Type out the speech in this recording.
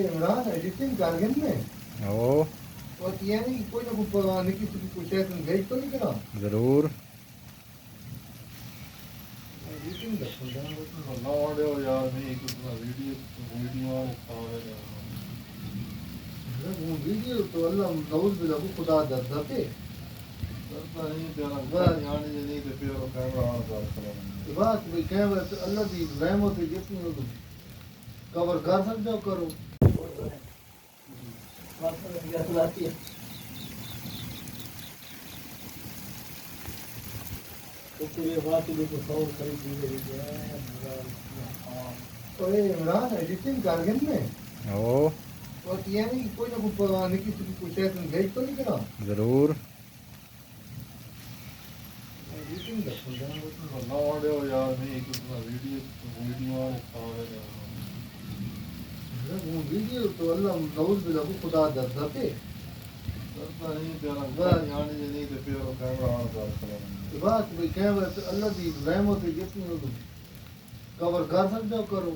Imran editing کر گئے میں او اور یہ نہیں کوئی نہ کوئی نکی سے کوئی شاید بھیج تو نہیں کرا ضرور ایڈیٹنگ کا اللہ آڈیو یار نہیں کچھ ویڈیو وہ ویڈیو تو اللہ نعوذ باللہ کو خدا درتے بات بھائی کیمرہ اللہ کی رحمت ہے جتنی کور کر سکتے ہو کرو عمران ایڈیٹنگ کر گئے میں او اور یہ نہیں کوئی نہ کوئی نکی سے کوئی شاید بھیج تو نہیں کرا ضرور ایڈیٹنگ کا اللہ آڈیو یار نہیں کچھ ویڈیو وہ ویڈیو تو اللہ نعوذ باللہ کو خدا درتے بات بھائی کیمرہ اللہ کی رحمت ہے جتنی کور کر سکتے ہو کرو